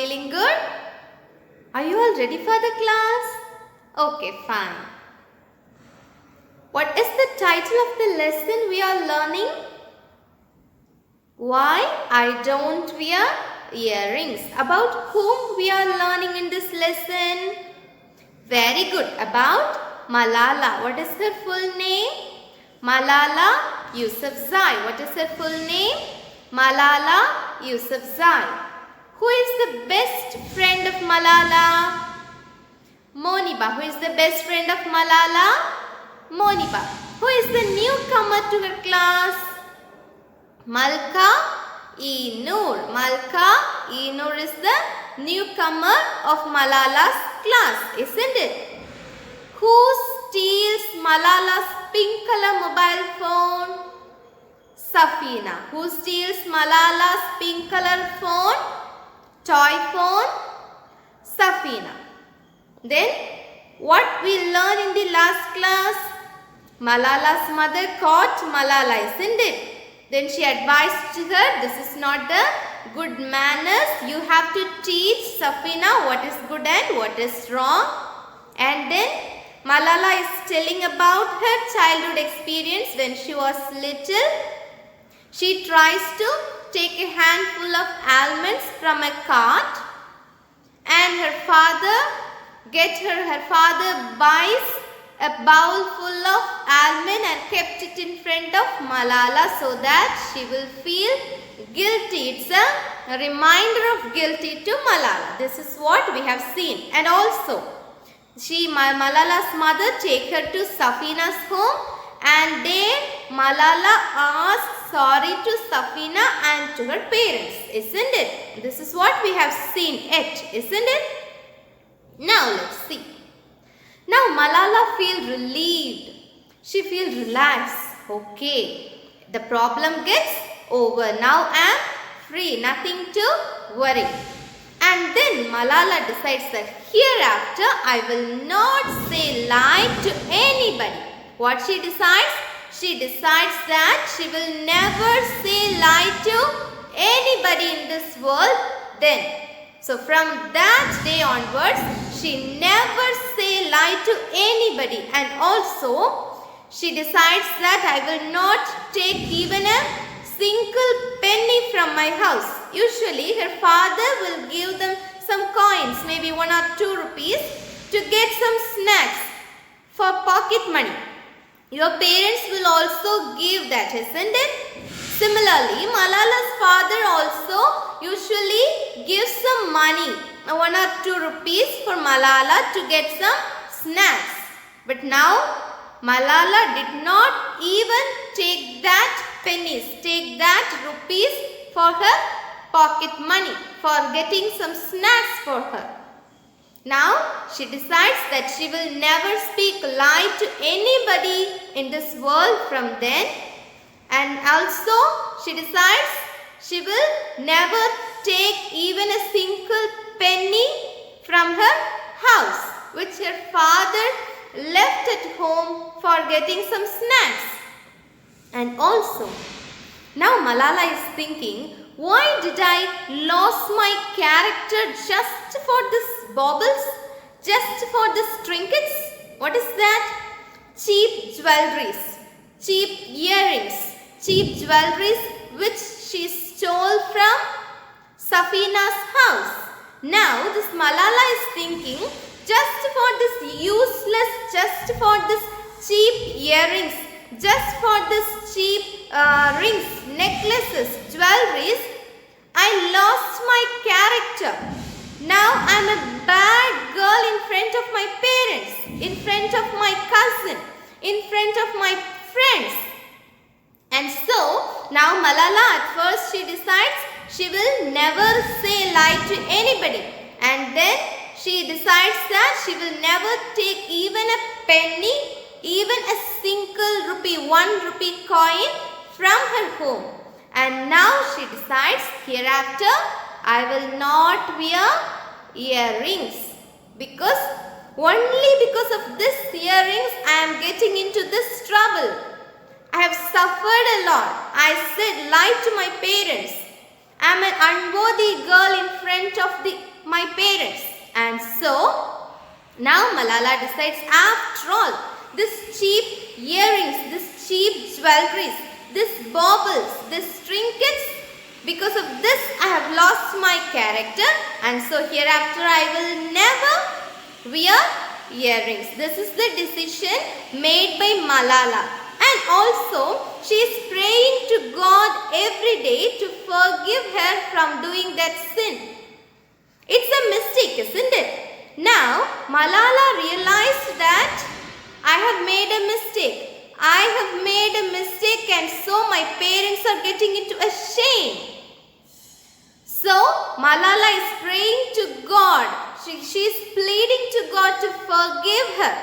feeling good? Are you all ready for the class? Okay, fine. What is the title of the lesson we are learning? Why I don't wear earrings. About whom we are learning in this lesson? Very good. About Malala. What is her full name? Malala Yousafzai. What is her full name? Malala Yousafzai. Who is the best friend of Malala? Moniba. Who is the best friend of Malala? Moniba. Who is the newcomer to her class? Malka-e-Noor. Malka-e-Noor is the newcomer of Malala's class, isn't it? Who steals Malala's pink color mobile phone? Safina. Who steals Malala's pink color phone? Toy phone? Safina. Then what we learned in the last class? Malala's mother caught Malala, isn't it? Then she advised to her, this is not the good manners. You have to teach Safina what is good and what is wrong. And then Malala is telling about her childhood experience when she was little. She tries to take a handful of almonds from a cart, and her father buys a bowl full of almond and kept it in front of Malala so that she will feel guilty. It's a reminder of guilty to Malala. This is what we have seen. And also, Malala's mother take her to Safina's home, and there Malala asked sorry to Safina and to her parents, isn't it? This is what we have seen it, isn't it? Now let's see. Now Malala feels relieved. She feels relaxed. Okay, the problem gets over. Now I am free, nothing to worry. And then Malala decides that hereafter I will not say lie to anybody. What she decides? She decides that she will never say lie to anybody in this world then. So from that day onwards, she never say lie to anybody. And also, she decides that I will not take even a single penny from my house. Usually, her father will give them some coins, maybe 1 or 2 rupees, to get some snacks for pocket money. Your parents will also give that, isn't it? Similarly, Malala's father also usually gives some money, 1 or 2 rupees for Malala to get some snacks. But now, Malala did not even take that pennies, take that rupees for her pocket money, for getting some snacks for her. Now, she decides that she will never speak lie to anybody in this world from then. And also, she decides she will never take even a single penny from her house, which her father left at home for getting some snacks. And also, now Malala is thinking, why did I lose my character just for this baubles? Just for this trinkets? What is that? Cheap jewelries, cheap earrings, cheap jewelries which she stole from Safina's house. Now this Malala is thinking, just for this useless, just for this cheap earrings, just for this cheap rings, necklaces, jewelries, I lost my character. Now I am a bad girl in front of my parents, in front of my cousin, in front of my friends. And so, now Malala at first she decides she will never say lie to anybody. And then she decides that she will never take even a penny, even a single rupee, 1 rupee coin from her home. And now she decides hereafter I will not wear earrings, because only because of this earrings I am getting into this trouble. I have suffered a lot. I said lie to my parents. I am an unworthy girl in front of the my parents. And so now Malala decides, after all, this cheap earrings, this cheap jewelries, this baubles, this trinkets, because of this I have lost my character, and so hereafter I will never wear earrings. This is the decision made by Malala. And also she is praying to God every day to forgive her from doing that sin. It's a mistake, isn't it? Now Malala realized that I have made a mistake. I have made a mistake, and so my parents are getting into a shame. So Malala is praying to God. She is pleading to God to forgive her.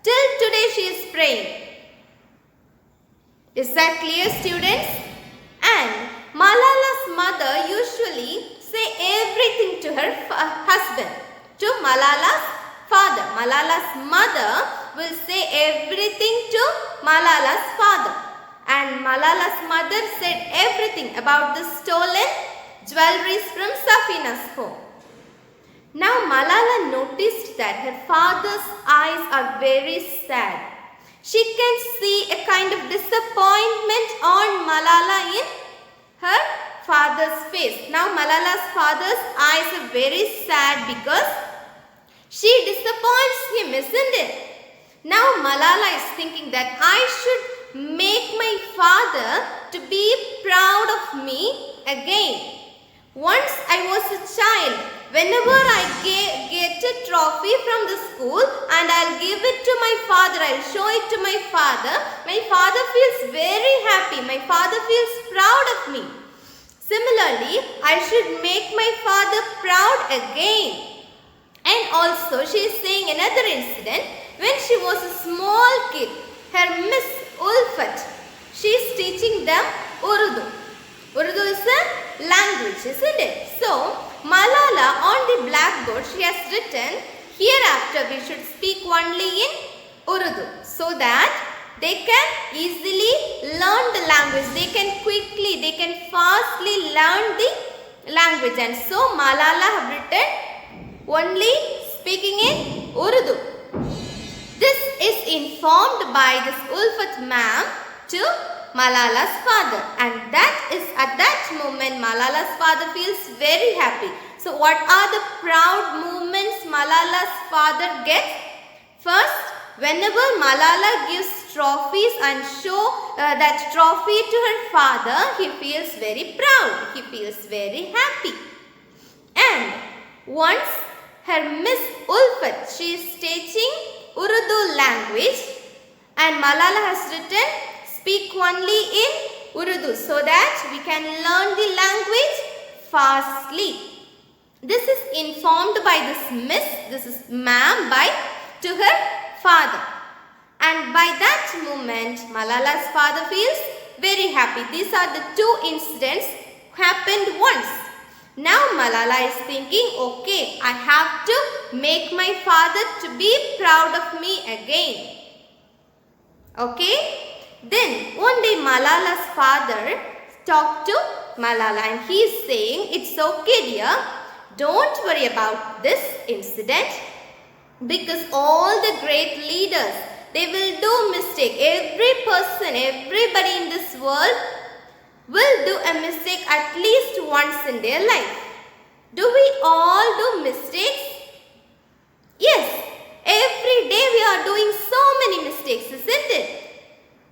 Till today she is praying. Is that clear, students? And Malala's mother usually say everything to her husband, to Malala's father. Malala's mother will say everything to Malala's father. And Malala's mother said everything about the stolen jewelries from Safina's home. Now Malala noticed that her father's eyes are very sad. She can see a kind of disappointment on Malala in her father's face. Now Malala's father's eyes are very sad because she disappoints him, isn't it? Now Malala is thinking that I should make my father to be proud of me again. Once I was a child, whenever I get a trophy from the school and I'll give it to my father, I'll show it to my father feels very happy. My father feels proud of me. Similarly, I should make my father proud again. And also she is saying another incident. When she was a small kid, her Miss Ulfat, she is teaching them Urdu. Urdu is a language, isn't it? So, Malala on the blackboard, she has written, hereafter we should speak only in Urdu, so that they can easily learn the language. They can fastly learn the language. And so, Malala have written only speaking in Urdu. This is informed by this Ulfat ma'am to Malala's father, and that is at that moment Malala's father feels very happy. So what are the proud moments Malala's father gets? First, whenever Malala gives trophies and show that trophy to her father, he feels very proud, he feels very happy. And once her Miss Ulfat, she is teaching Urdu language, and Malala has written speak only in Urdu so that we can learn the language fastly. This is informed by this is ma'am to her father. And by that moment, Malala's father feels very happy. These are the two incidents happened once. Now Malala is thinking, okay, I have to make my father to be proud of me again. Okay? Then one day Malala's father talked to Malala and he is saying, it's okay dear, don't worry about this incident, because all the great leaders, they will do mistake. Every person, everybody in this world will do a mistake at least once in their life. Do we all do mistakes? Yes, every day we are doing so many mistakes, isn't it?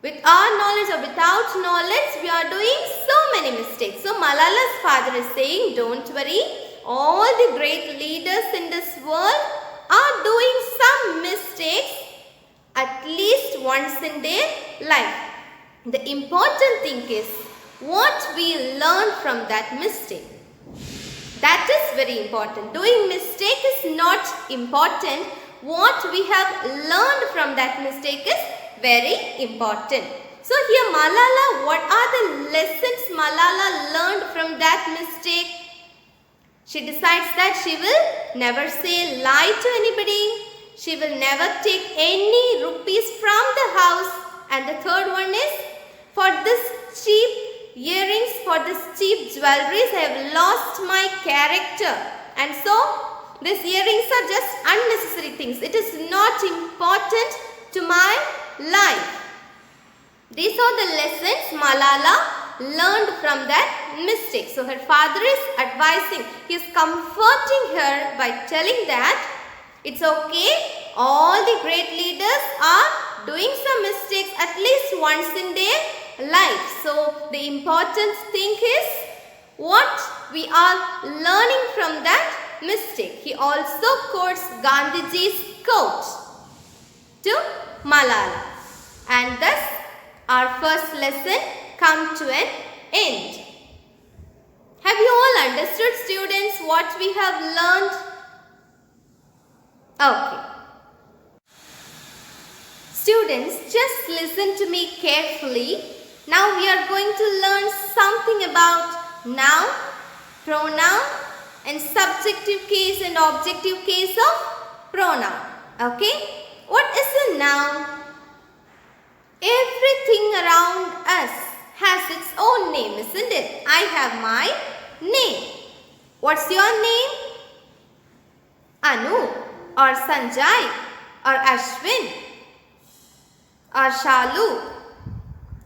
With our knowledge or without knowledge, we are doing so many mistakes. So Malala's father is saying, don't worry, all the great leaders in this world are doing some mistakes at least once in their life. The important thing is what we learn from that mistake. That is very important. Doing mistake is not important. What we have learned from that mistake is very important. So here Malala, what are the lessons Malala learned from that mistake? She decides that she will never say a lie to anybody. She will never take any rupees from the house. And the third one is, for this cheap earrings, for this cheap jewelries, I have lost my character. And so these earrings are just unnecessary things. It is not important to my life. These are the lessons Malala learned from that mistake. So her father is advising, he is comforting her by telling that it's okay, all the great leaders are doing some mistakes at least once in their life. So the important thing is what we are learning from that mistake. He also quotes Gandhiji's quote to Malala. And thus our first lesson come to an end. Have you all understood, students, what we have learned? Okay. Students, just listen to me carefully. Now we are going to learn something about noun, pronoun and subjective case and objective case of pronoun. Okay? What is a noun? Everything around us has its own name, isn't it? I have my name. What's your name? Anu or Sanjay or Ashwin or Shalu,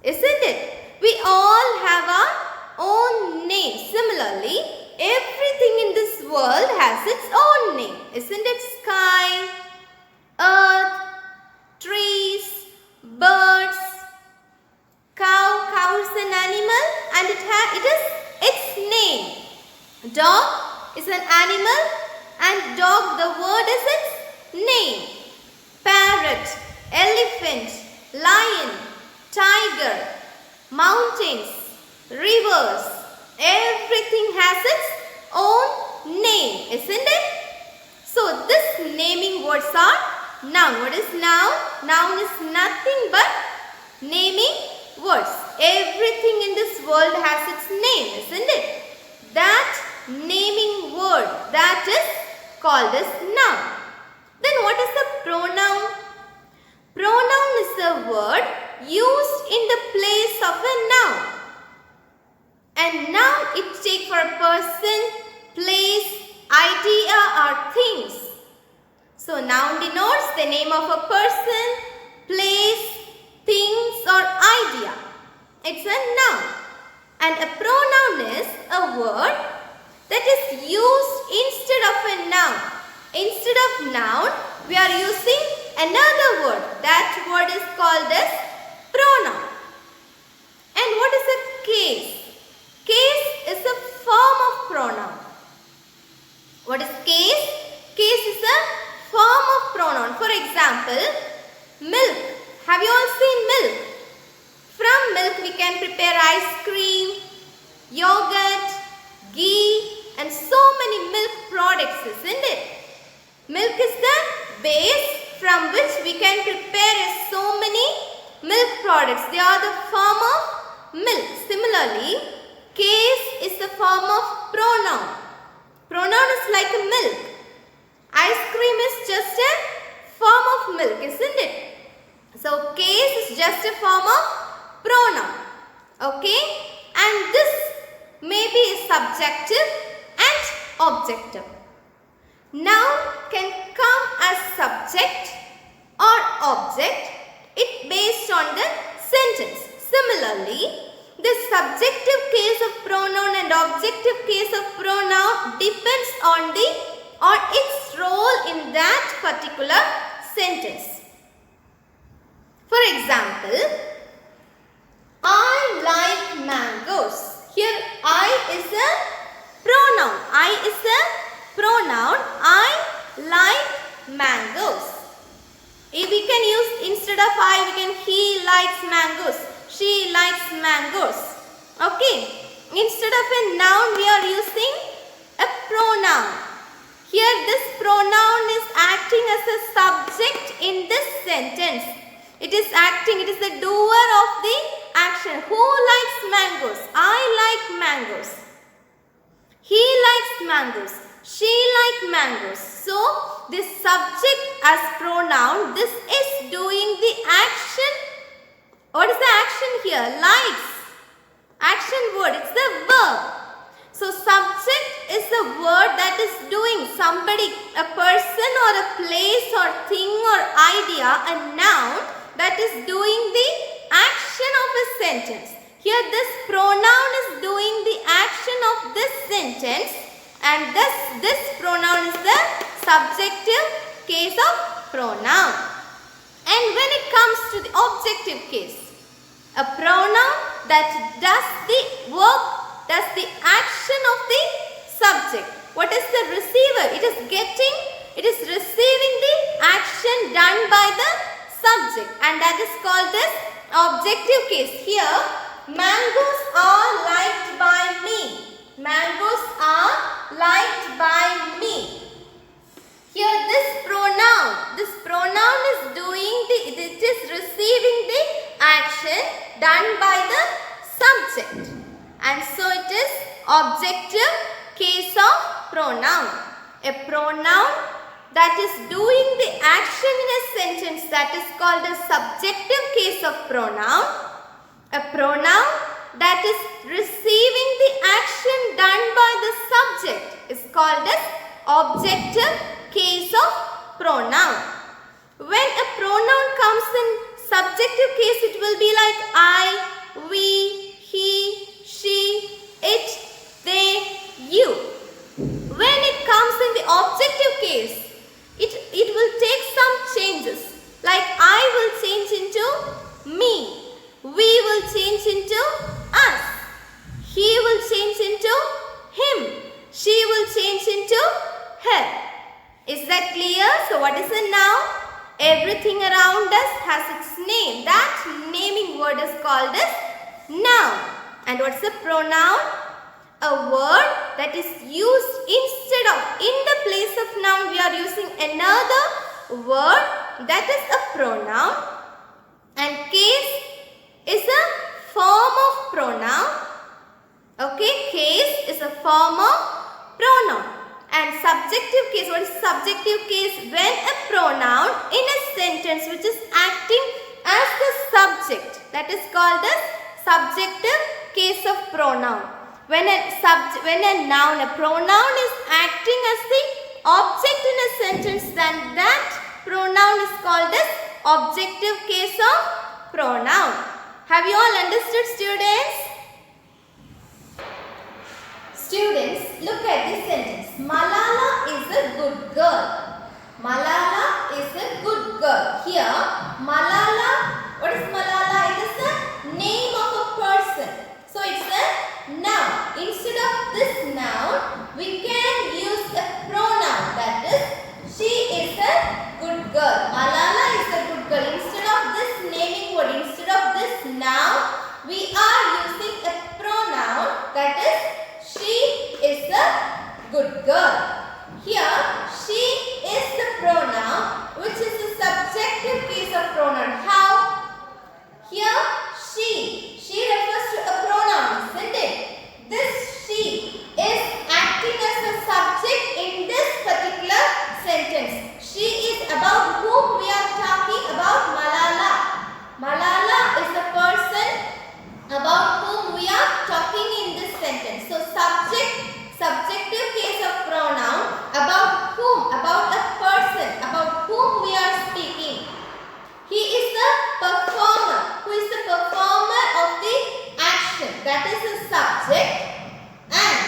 isn't it? We all have our own name. Similarly, everything in this world has its own name, isn't it? Sky, earth, trees, birds, cow is an animal and it is its name. Dog is an animal and dog, the word is its name. Parrot, elephant, lion, tiger, mountains, rivers, everything has its own name, isn't it? So this naming words are noun. What is noun? Noun is nothing but naming words. Everything in this world has its name, isn't it? That naming word, that is called as noun. Then what is the pronoun? Pronoun is a word used in the place of a noun. And noun it takes for a person, place, idea or things. So noun denotes the name of a person, place, things or idea. It's a noun. And a pronoun is a word that is used instead of a noun. Instead of noun, we are using another word. That word is called as pronoun. And what is a case? Case is a form of pronoun. What is case? Case is a form of pronoun. For example, milk. Have you all seen milk? From milk we can prepare ice cream, yogurt, ghee and so many milk products, isn't it? Milk is the base from which we can prepare so many milk products. They are the form of milk. Similarly, case is the form of pronoun. Pronoun is like a milk. Ice cream is just a form of milk, isn't it? So, case is just a form of pronoun. Okay? And this may be subjective and objective. Noun can come as subject or object. It based on the sentence. Similarly, the subjective case of pronoun and objective case of pronoun depends on its role in that particular sentence. For example, I like mangoes. Here I is a pronoun. I is a pronoun. I like mangoes. If we can use instead of I, we can he likes mangoes. She likes mangoes. Okay. Instead of a noun, we are using a pronoun. Here this pronoun is acting as a subject in this sentence. It is acting, it is the doer of the action. Who likes mangoes? I like mangoes. He likes mangoes. She likes mangoes. So, this subject as pronoun, this is doing the action. What is the action here? Likes. Action word, it's the verb. So subject is the word that is doing, somebody, a person or a place or thing or idea, a noun that is doing the action of a sentence. Here this pronoun is doing the action of this sentence, and this pronoun is the subjective case of pronoun. And when it comes to the objective case, a pronoun that does the work, does the action of the subject. What is the receiver? It is receiving the action done by the subject, and that is called this objective case. Here, mangoes are liked by me. Mangoes are liked by me. Here this pronoun is doing it is receiving the action done by the subject, and so it is objective case of pronoun. A pronoun that is doing the action in a sentence, that is called a subjective case of pronoun. A pronoun that is receiving the action done by the subject is called as objective case of pronoun. When a pronoun comes in subjective case, it will be like I, we, he, she, it, they, you. When it comes in the objective case, it will take some changes. Like I will change into me, we will change into us, he will change into him, she will change into her. Is that clear? So what is a noun? Everything around us has its name. That naming word is called as noun. And what's a pronoun? A word that is used instead of, in the place of noun, we are using another word, that is a pronoun. And case is a form of pronoun. Okay, case is a form of pronoun. And subjective case, what is subjective case? When a pronoun in a sentence which is acting as the subject, that is called as subjective case of pronoun. When a noun, a pronoun is acting as the object in a sentence, then that pronoun is called as objective case of pronoun. Have you all understood, students? Students, look at this sentence. Malala is a good girl. Malala is a good girl. Here, Malala, what is Malala? It is the name of a person. So, it's a noun. Instead of this noun, we can use a pronoun. That is, she is a good girl. Malala is a good girl. Instead of this naming word, instead of this noun, we are using a pronoun. That is, she is a good girl. Here, she is the pronoun, which is the subjective case of pronoun. How? Here, she refers to a pronoun, isn't it? This she is acting as the subject in this particular sentence. She is about whom we are talking about, Malala. Malala is the person about whom we are talking in this sentence. So, subjective case of pronoun, about whom, about a person, about whom we are speaking. He is the performer. Who is the performer of the action? That is the subject. And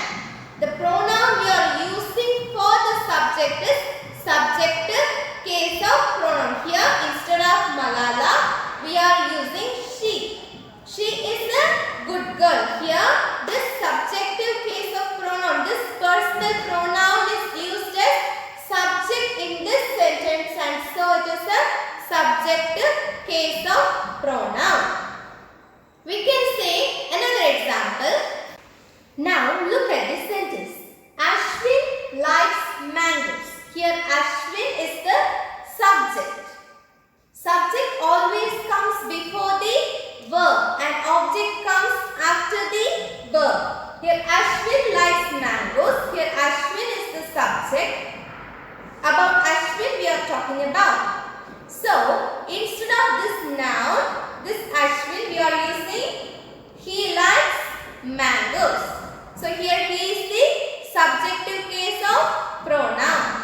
the pronoun we are using for the subject is subjective case of pronoun. Here, instead of Malala, we are using she. She is a good girl. Here, this subjective case of pronoun, this personal pronoun is used as subject in this sentence, and so it is a subjective case of pronoun. We can say another example. Now, look at this sentence. Ashwin likes mangoes. Here, Ashwin is the subject. Subject always comes before the verb and object comes after the verb. Here Ashwin likes mangoes. Here Ashwin is the subject. About Ashwin we are talking about. So, instead of this noun, this Ashwin we are using he likes mangoes. So here he is the subjective case of pronoun.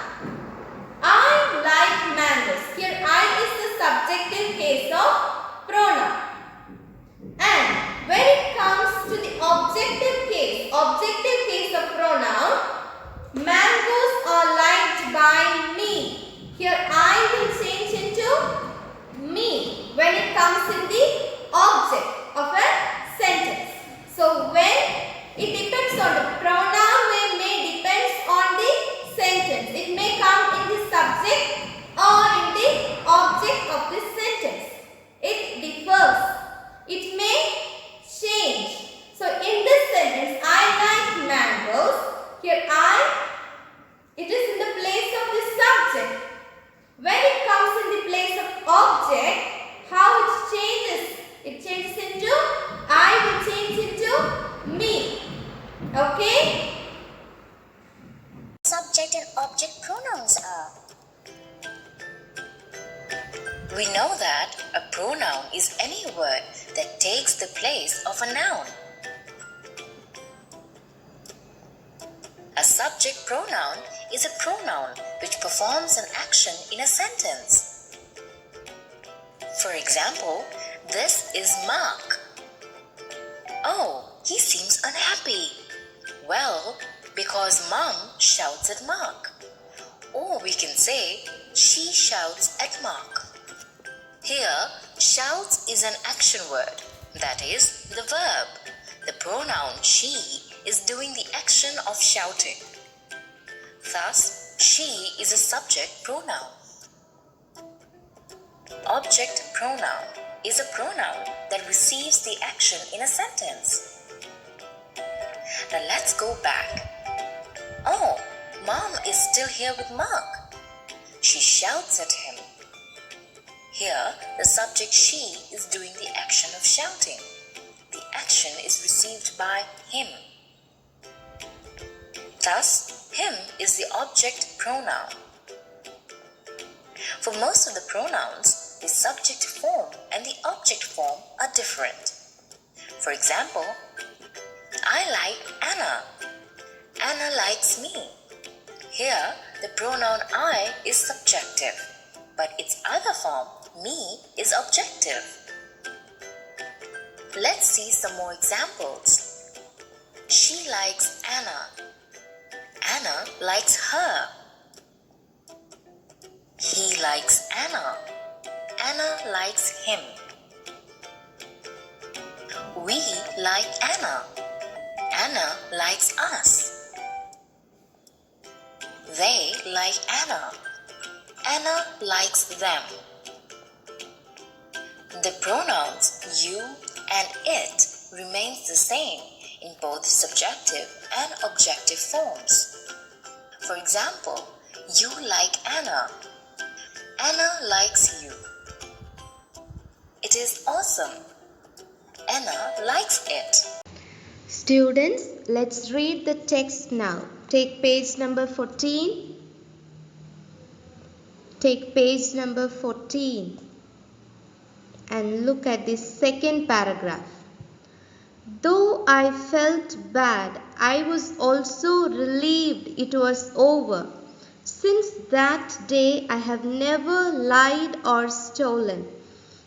I like mangoes. Here I is the subjective case of pronoun. And when it comes to the objective case of pronoun, mangoes are liked by me. Here I will change into me when it comes in the object of a sentence. So when it depends on the pronoun may depends on the sentence. It may come in the subject or in the object of this sentence. It differs. It may change. So in this sentence, I like mangoes. Here it is in the place of the subject. When it comes in the place of object, how it changes? It changes into, I will change into me. Okay? Subject and object pronouns are. We know that a pronoun is any word that takes the place of a noun. A subject pronoun is a pronoun which performs an action in a sentence. For example, this is Mark. Oh, he seems unhappy. Well, because Mom shouts at Mark. Or we can say, she shouts at Mark. Here, shouts is an action word, that is, the verb. The pronoun she is doing the action of shouting. Thus, she is a subject pronoun. Object pronoun is a pronoun that receives the action in a sentence. Now let's go back. Oh, Mom is still here with Mark. She shouts at him. Here, the subject she is doing the action of shouting. The action is received by him. Thus, him is the object pronoun. For most of the pronouns, the subject form and the object form are different. For example, I like Anna. Anna likes me. Here, the pronoun I is subjective, but its other form, me, is objective. Let's see some more examples. She likes Anna. Anna likes her. He likes Anna. Anna likes him. We like Anna. Anna likes us. They like Anna. Anna likes them. The pronouns you and it remains the same in both subjective and objective forms. For example, you like Anna. Anna likes you. It is awesome. Anna likes it. Students, let's read the text now. Take page number 14. Take page number 14 and look at the second paragraph. Though I felt bad, I was also relieved it was over. Since that day I have never lied or stolen,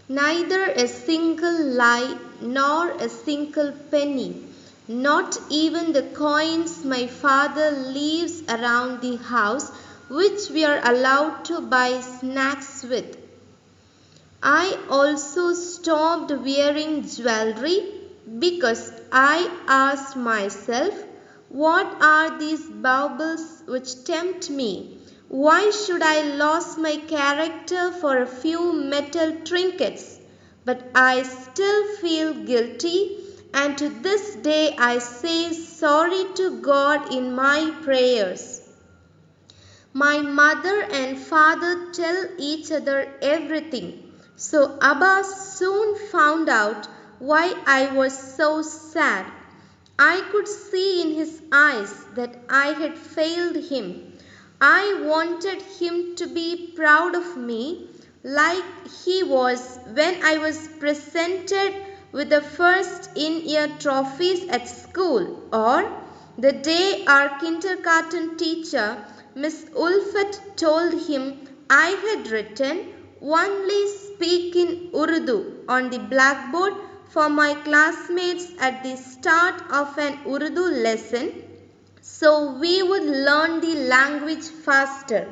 neither a single lie nor a single penny, not even the coins my father leaves around the house, which we are allowed to buy snacks with. I also stopped wearing jewelry because I asked myself, what are these baubles which tempt me? Why should I lose my character for a few metal trinkets? But I still feel guilty, and to this day I say sorry to God in my prayers. My mother and father tell each other everything. So Abba soon found out why I was so sad. I could see in his eyes that I had failed him. I wanted him to be proud of me like he was when I was presented with the first in-year trophies at school, or The day our kindergarten teacher, Miss Ulfat, told him I had written only speak in Urdu on the blackboard for my classmates at the start of an Urdu lesson, so we would learn the language faster.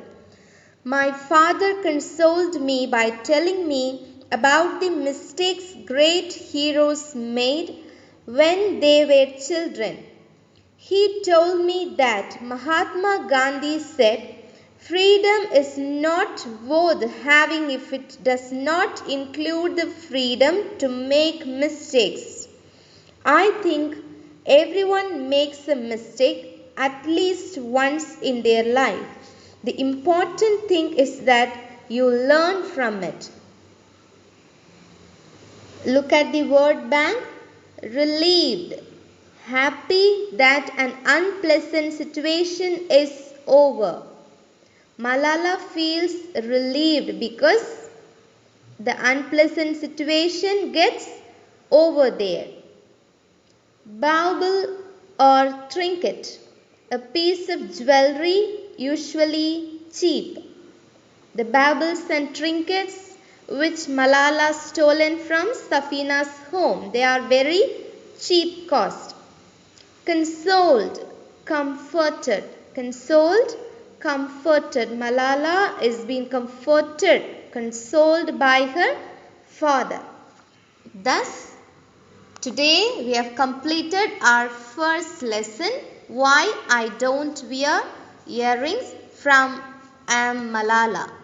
My father consoled me by telling me about the mistakes great heroes made when they were children. He told me that Mahatma Gandhi said, freedom is not worth having if it does not include the freedom to make mistakes. I think everyone makes a mistake at least once in their life. The important thing is that you learn from it. Look at the word bank. Relieved. Happy that an unpleasant situation is over. Malala feels relieved because the unpleasant situation gets over there. Bauble or trinket. A piece of jewelry, usually cheap. The baubles and trinkets which Malala stolen from Safina's home, they are very cheap cost. Consoled, comforted. Consoled, comforted. Malala is being comforted, consoled by her father. Thus, today we have completed our first lesson, Why I Don't Wear Earrings, from I Am Malala.